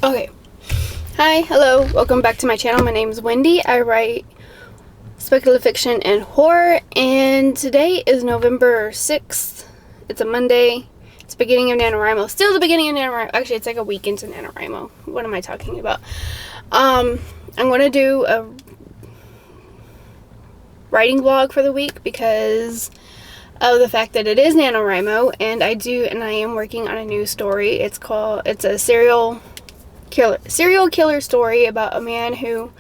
Okay. Hi, hello, welcome back to my channel. My name is Wendy. I write speculative fiction and horror, and today is November 6th. It's a Monday. It's the beginning of Nanowrimo. Still the beginning of Nanowrimo. Actually, it's like a week into Nanowrimo. What am I talking about? I'm going to do a writing vlog for the week because of the fact that it is NaNoWriMo, and I am working on a new story. It's a serial killer story about a man who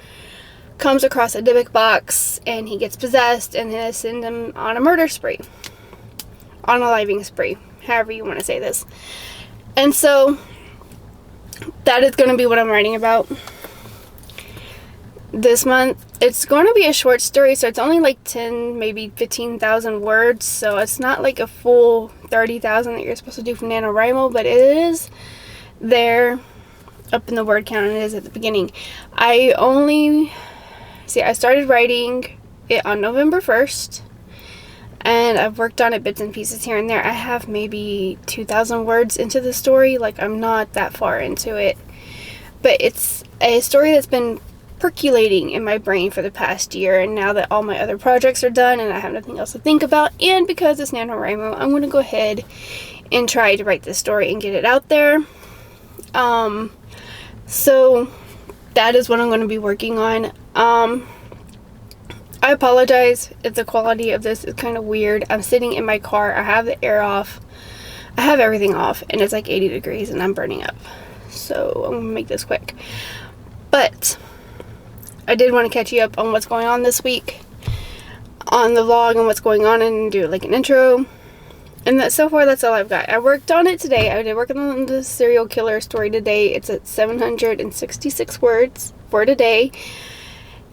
comes across a Dybbuk box and he gets possessed, and they send him on a murder spree, unaliving spree, however you want to say this. And so that is going to be what I'm writing about this month. It's going to be a short story, so it's only like 10, maybe 15,000 words, so it's not like a full 30,000 that you're supposed to do from NaNoWriMo, but it is there up in the word count, and it is at the beginning. I started writing it on November 1st, and I've worked on it bits and pieces here and there. I have maybe 2,000 words into the story. Like, I'm not that far into it, but it's a story that's been percolating in my brain for the past year, and now that all my other projects are done and I have nothing else to think about, and because it's NaNoWriMo, I'm going to go ahead and try to write this story and get it out there. So that is what I'm going to be working on. I apologize if the quality of this is kind of weird. I'm sitting in my car. I have the air off. I have everything off, and it's like 80 degrees and I'm burning up. So I'm going to make this quick. But I did want to catch you up on what's going on this week on the vlog and what's going on, and do like an intro. And so far, that's all I've got. I worked on it today. I did work on the serial killer story today. It's at 766 words for today.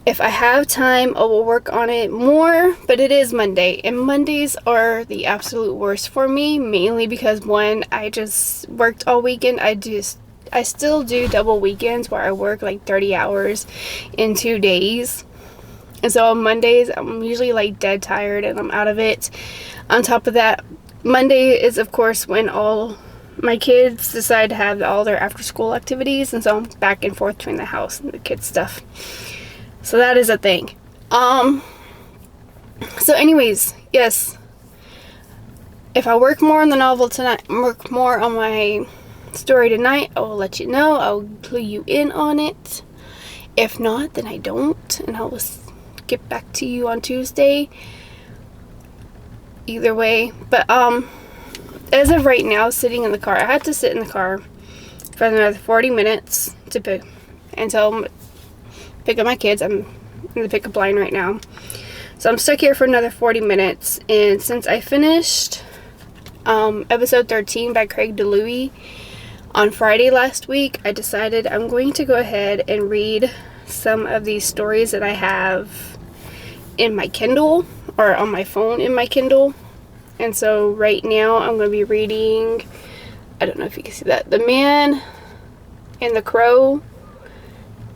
If I have time, I will work on it more, but it is Monday, and Mondays are the absolute worst for me, mainly because, one, I just worked all weekend. I still do double weekends where I work like 30 hours in 2 days. And so on Mondays, I'm usually like dead tired and I'm out of it. On top of that, Monday is, of course, when all my kids decide to have all their after school activities, and so I'm back and forth between the house and the kids stuff. So that is a thing. So anyways, yes, if I work more on the novel tonight, work more on my story tonight, I will let you know. I'll clue you in on it. If not, then I don't, and I will get back to you on Tuesday. Either way, but as of right now, sitting in the car, I had to sit in the car for another 40 minutes to pick up my kids. I'm in the pickup line right now, so I'm stuck here for another 40 minutes. And since I finished episode 13 by Craig DeLuey on Friday last week, I decided I'm going to go ahead and read some of these stories that I have in my Kindle, or on my phone in my Kindle. And so right now I'm going to be reading, I don't know if you can see that, The Man and the Crow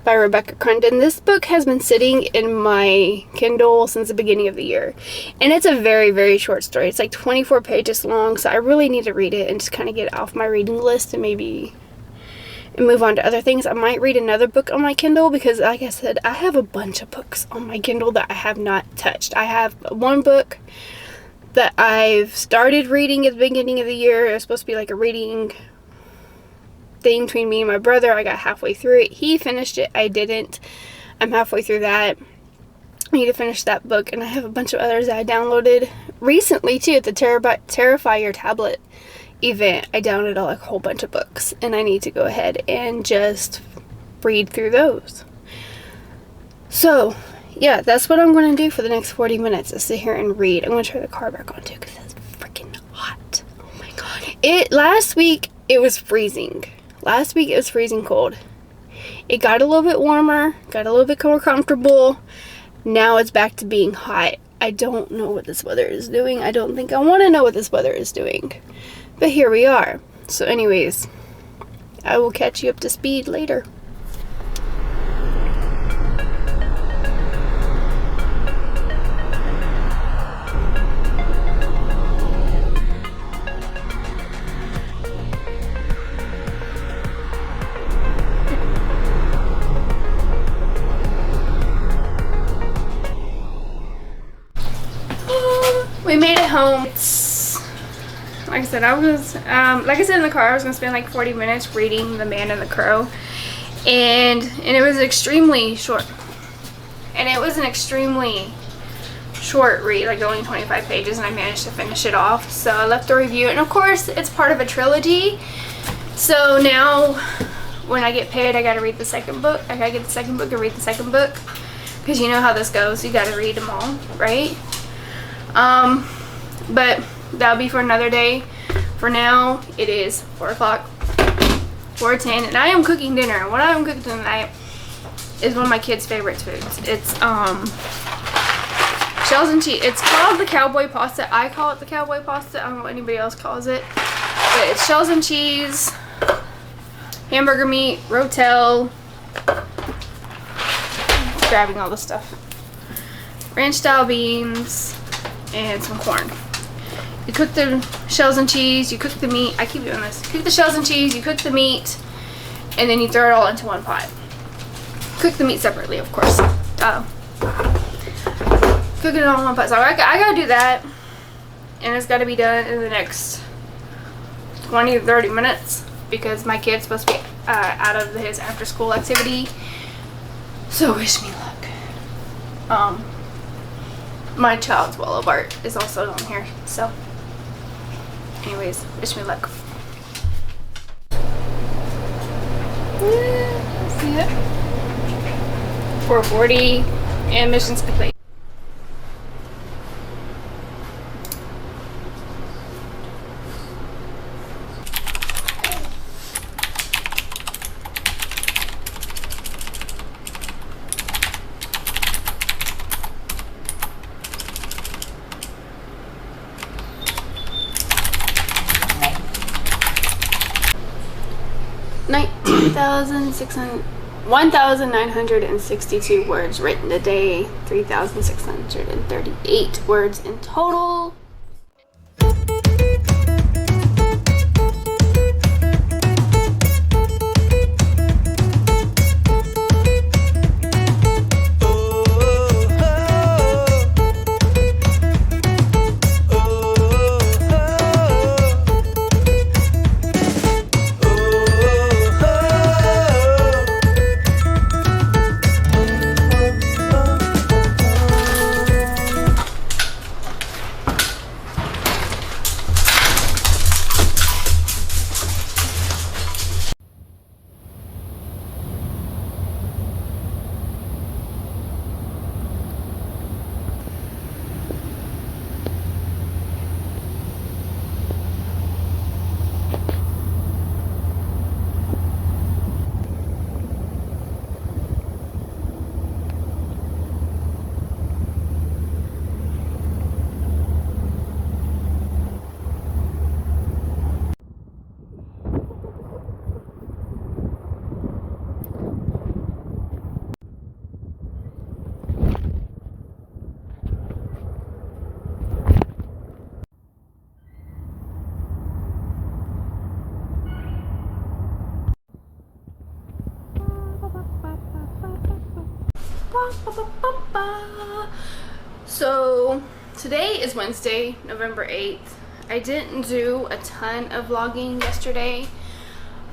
by Rebecca Crendon. This book has been sitting in my Kindle since the beginning of the year, and it's a very, very short story. It's like 24 pages long, so I really need to read it and just kind of get it off my reading list and maybe move on to other things. I might read another book on my Kindle because, like I said, I have a bunch of books on my Kindle that I have not touched. I have one book that I've started reading at the beginning of the year. It was supposed to be like a reading thing between me and my brother. I got halfway through it. He finished it. I didn't. I'm halfway through that. I need to finish that book, and I have a bunch of others that I downloaded recently too at the Terrify Your Tablet event. I downloaded a whole bunch of books, and I need to go ahead and just read through those. So yeah, that's what I'm going to do for the next 40 minutes, is sit here and read. I'm going to turn the car back on too because it's freaking hot. Oh my god. Last week it was freezing. Last week it was freezing cold. It got a little bit warmer, got a little bit more comfortable. Now it's back to being hot. I don't know what this weather is doing. I don't think I want to know what this weather is doing. But here we are. So anyways, I will catch you up to speed later. We made it home. It's, like I said, in the car, I was gonna spend like 40 minutes reading The Man and the Crow, and it was extremely short. And it was an extremely short read, like only 25 pages, and I managed to finish it off. So I left a review, and of course, it's part of a trilogy. So now, when I get paid, I gotta read the second book. I gotta get the second book and read the second book, because you know how this goes. You gotta read them all, right? But that'll be for another day. For now, it is 4 o'clock, 4:10, and I am cooking dinner. What I'm cooking tonight is one of my kids' favorite foods. It's shells and cheese. It's called the cowboy pasta. I call it the cowboy pasta. I don't know what anybody else calls it, but it's shells and cheese, hamburger meat, rotel, grabbing all the stuff, ranch style beans, and some corn. You cook the shells and cheese, you cook the meat. I keep doing this. Cook the shells and cheese, you cook the meat, and then you throw it all into one pot. Cook the meat separately, of course. Cook it all in one pot. So I gotta do that, and it's gotta be done in the next 20 to 30 minutes, because my kid's supposed to be out of his after school activity. So wish me luck. My child's wall of art is also on here. So anyways, wish me luck. See it? 4:40 and mission's complete. $19,600 1,962 words written today, 3,638 words in total. So today is Wednesday, November 8th. I didn't do a ton of vlogging yesterday.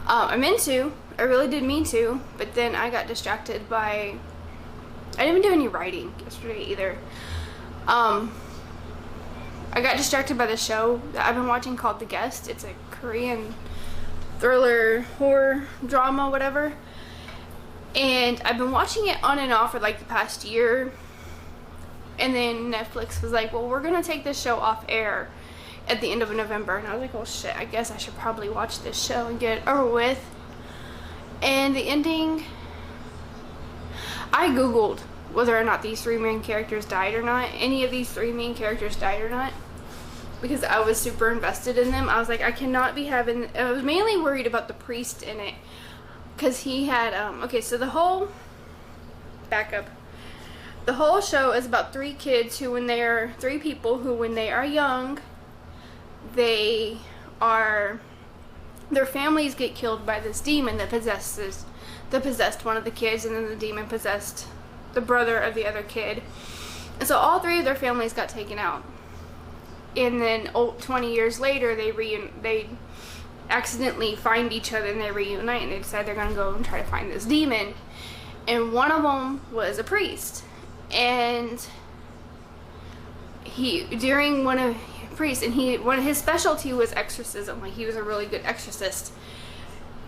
I meant to. I really did mean to, but then I got distracted by, I didn't even do any writing yesterday either. I got distracted by the show that I've been watching called The Guest. It's a Korean thriller, horror, drama, whatever. And I've been watching it on and off for like the past year. And then Netflix was like, well, we're going to take this show off air at the end of November. And I was like, well, shit, I guess I should probably watch this show and get it over with. And the ending, I Googled whether or not these three main characters died or not. Any of these three main characters died or not. Because I was super invested in them. I was like, I cannot be having, I was mainly worried about the priest in it. Because he had, okay, so the whole, backup. The whole show is about three people who when they are young, their families get killed by this demon that possessed one of the kids, and then the demon possessed the brother of the other kid. And so all three of their families got taken out. and then 20 years later they accidentally find each other and they reunite and they decide they're gonna go and try to find this demon. And one of them was a priest, and one of his specialty was exorcism. Like, he was a really good exorcist.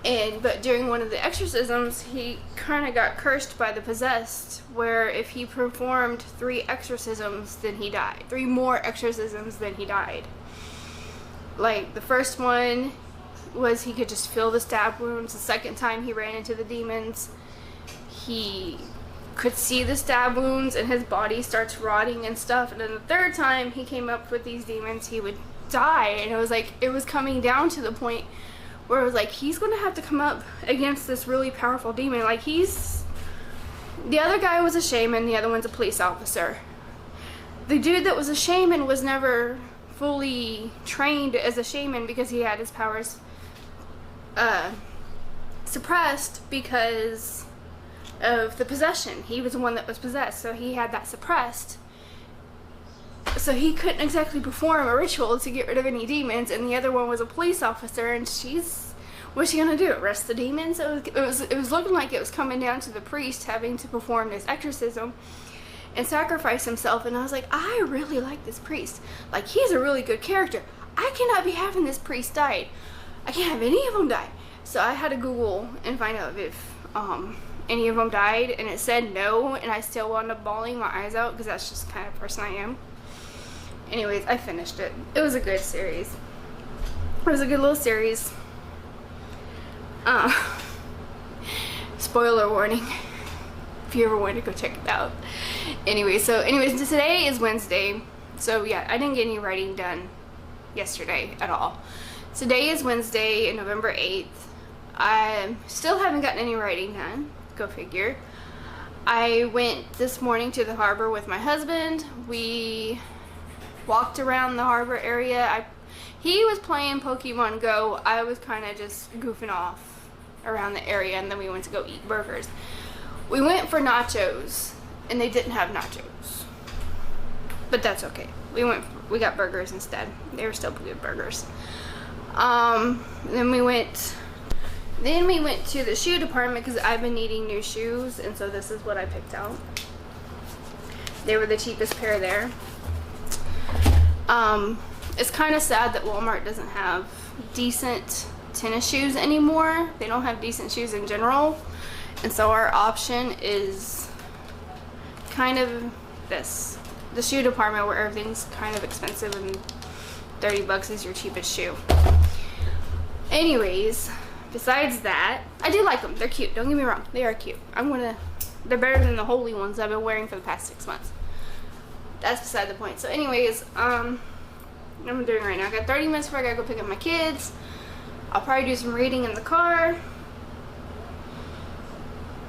But during one of the exorcisms, he kind of got cursed by the possessed, where if he performed 3 exorcisms, then he died. 3 more exorcisms, then he died. Like, the first one was he could just feel the stab wounds. The second time he ran into the demons, he could see the stab wounds and his body starts rotting and stuff. And then the third time he came up with these demons, he would die. And it was like, it was coming down to the point where it was like, he's gonna have to come up against this really powerful demon. Like, the other guy was a shaman, the other one's a police officer. The dude that was a shaman was never fully trained as a shaman because he had his powers suppressed because of the possession. He was the one that was possessed, so he had that suppressed. So he couldn't exactly perform a ritual to get rid of any demons, and the other one was a police officer, and what's she gonna do? Arrest the demons? It was looking like it was coming down to the priest having to perform this exorcism and sacrifice himself. And I was like, I really like this priest. Like, he's a really good character. I cannot be having this priest die. I can't have any of them die. So I had to Google and find out if any of them died, and it said no, and I still wound up bawling my eyes out because that's just the kind of person I am. Anyways, I finished it. It was a good series. It was a good little series. Spoiler warning if you ever wanted to go check it out. Anyways, today is Wednesday. So yeah, I didn't get any writing done yesterday at all. Today is Wednesday, November 8th. I still haven't gotten any writing done. Go figure. I went this morning to the harbor with my husband. We walked around the harbor area. He was playing Pokemon Go. I was kind of just goofing off around the area, and then we went to go eat burgers. We went for nachos, and they didn't have nachos, but that's okay. We got burgers instead. They were still good burgers. Then we went to the shoe department because I've been needing new shoes, and so this is what I picked out. They were the cheapest pair there. It's kind of sad that Walmart doesn't have decent tennis shoes anymore. They don't have decent shoes in general, and so our option is kind of the shoe department, where everything's kind of expensive and $30 is your cheapest shoe. Anyways, besides that, I do like them. They're cute. Don't get me wrong. They are cute. They're better than the holy ones I've been wearing for the past 6 months. That's beside the point. So anyways, what I'm doing right now, I got 30 minutes before I gotta go pick up my kids. I'll probably do some reading in the car.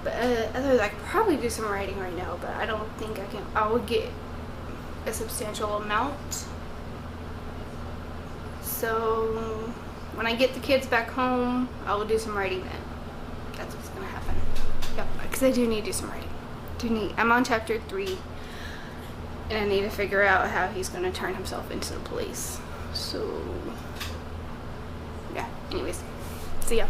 But otherwise, I could probably do some writing right now, but I don't think I would get a substantial amount. So when I get the kids back home, I will do some writing then. That's what's gonna happen. Yep, because I do need to do some writing. I'm on chapter 3, and I need to figure out how he's gonna turn himself into the police. So yeah, anyways, see ya.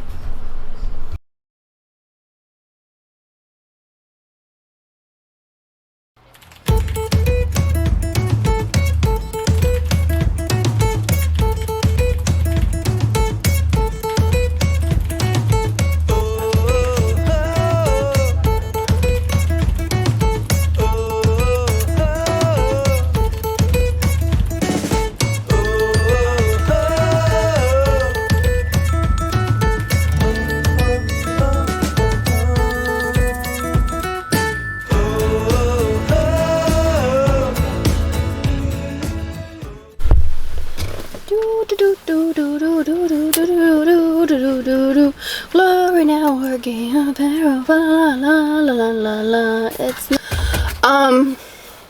Glory now working up la la la la la.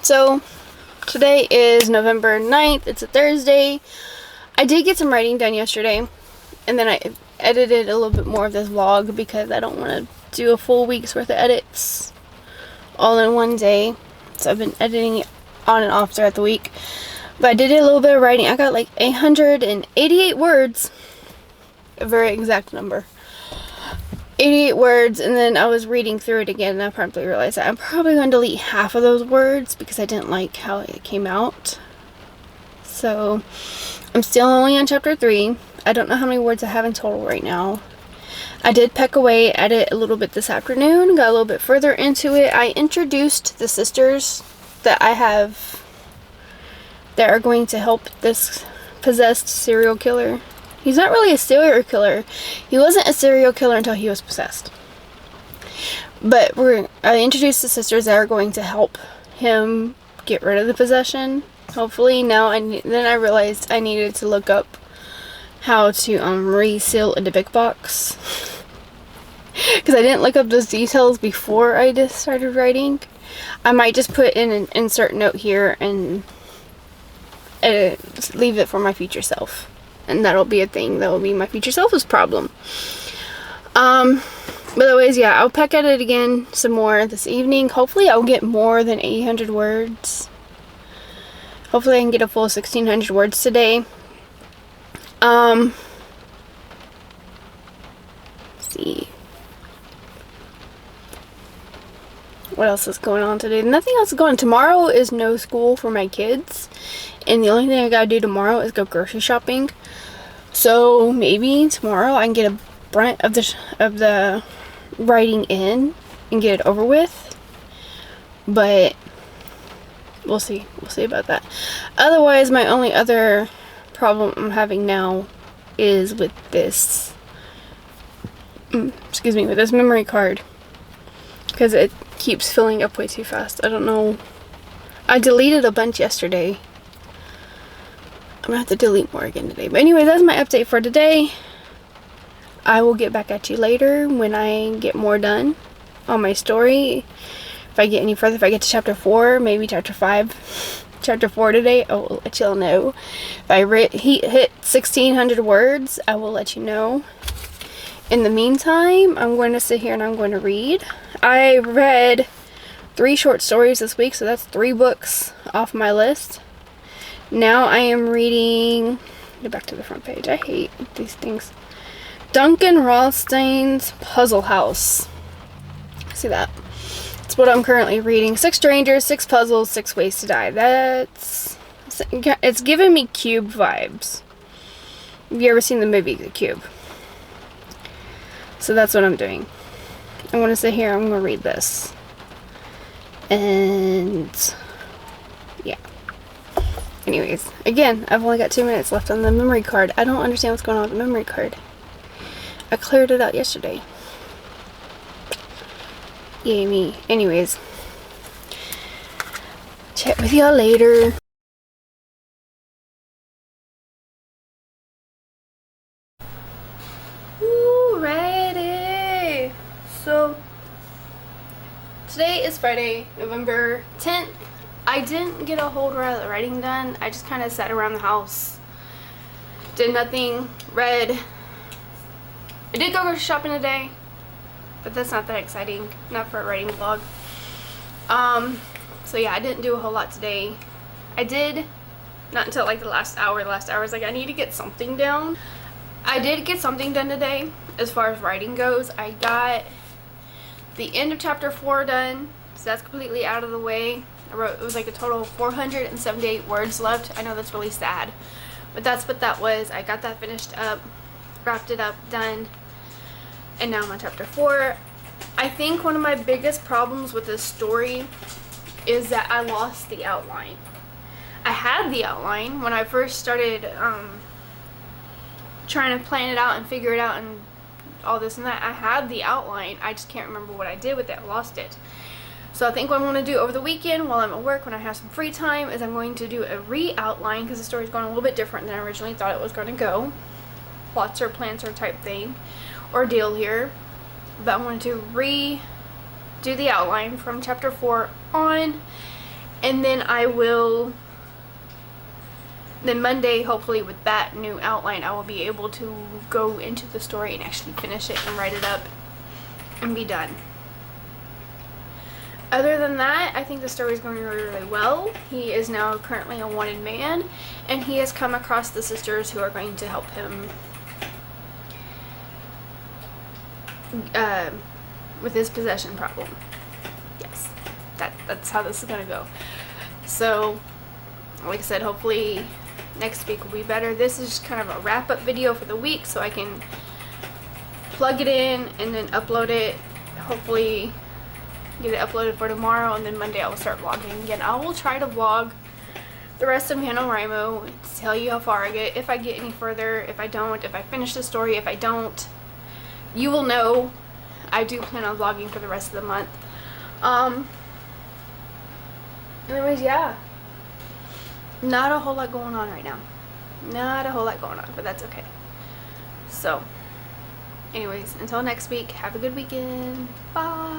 So today is November 9th. It's a Thursday. I did get some writing done yesterday, and then I edited a little bit more of this vlog because I don't want to do a full week's worth of edits all in one day. So I've been editing it on and off throughout the week. But I did a little bit of writing. I got like 888 words. A very exact number. 88 words, and then I was reading through it again, and I promptly realized that I'm probably going to delete half of those words because I didn't like how it came out. So, I'm still only on chapter 3. I don't know how many words I have in total right now. I did peck away at it a little bit this afternoon, got a little bit further into it. I introduced the sisters that I have that are going to help this possessed serial killer. He's not really a serial killer. He wasn't a serial killer until he was possessed. But I introduced the sisters that are going to help him get rid of the possession. Hopefully now, then I realized I needed to look up how to reseal a big box. Because I didn't look up those details before I just started writing. I might just put in an insert note here and leave it for my future self. And that'll be a thing. That'll be my future self's problem. But otherwise, yeah, I'll peck at it again some more this evening. Hopefully I'll get more than 800 words. Hopefully I can get a full 1,600 words today. Let's see. What else is going on today? Nothing else is going on. Tomorrow is no school for my kids. And the only thing I gotta do tomorrow is go grocery shopping. So maybe tomorrow I can get a brunt of the writing in and get it over with. But we'll see. We'll see about that. Otherwise, my only other problem I'm having now is with this with this memory card, because it keeps filling up way too fast. I don't know. I deleted a bunch yesterday. I'm gonna have to delete more again today. But anyway, that's my update for today. I will get back at you later when I get more done on my story. If I get any further, if I get to chapter 4, maybe chapter 5, chapter 4 today, I will let y'all know. If I hit 1,600 words, I will let you know. In the meantime, I'm going to sit here and I'm going to read. I read 3 short stories this week, so that's 3 books off my list. Now I am reading, get back to the front page, I hate these things. Duncan Rothstein's Puzzle House. See that? That's what I'm currently reading. 6 strangers, 6 puzzles, 6 ways to die. It's giving me Cube vibes. Have you ever seen the movie The Cube? So that's what I'm doing. I'm going to sit here, I'm going to read this. And yeah. Anyways, again, I've only got 2 minutes left on the memory card. I don't understand what's going on with the memory card. I cleared it out yesterday. Yay me. Anyways, chat with y'all later. Ooh, ready. So, today is Friday, November 10th. I didn't get a whole lot of writing done. I just kind of sat around the house, did nothing, read. I did go grocery shopping today, but that's not that exciting, not for a writing vlog. So yeah, I didn't do a whole lot today. I did, not until like the last hour. The last hour was like, I need to get something down. I did get something done today as far as writing goes. I got the end of chapter 4 done, so that's completely out of the way. I wrote, it was like a total of 478 words left. I know that's really sad, but that's what that was. I got that finished up, wrapped it up, done, and now I'm on chapter 4. I think one of my biggest problems with this story is that I lost the outline. I had the outline when I first started trying to plan it out and figure it out and all this and that. I had the outline. I just can't remember what I did with it. I lost it. So I think what I'm going to do over the weekend while I'm at work when I have some free time is I'm going to do a re-outline, because the story's going a little bit different than I originally thought it was going to go. Plots or plans or type thing or deal here. But I'm going to redo the outline from chapter 4 on, and then I will, then Monday, hopefully with that new outline, I will be able to go into the story and actually finish it and write it up and be done. Other than that, I think the story is going really, really well. He is now currently a wanted man, and he has come across the sisters who are going to help him with his possession problem. Yes, that's how this is going to go. So, like I said, hopefully next week will be better. This is just kind of a wrap-up video for the week, so I can plug it in and then upload it. Hopefully get it uploaded for tomorrow, and then Monday I will start vlogging again. I will try to vlog the rest of Nanowrimo to tell you how far I get, if I get any further, if I don't, if I finish the story, if I don't. You will know. I do plan on vlogging for the rest of the month. Anyways, yeah. Not a whole lot going on right now. Not a whole lot going on, but that's okay. So, anyways, until next week, have a good weekend. Bye.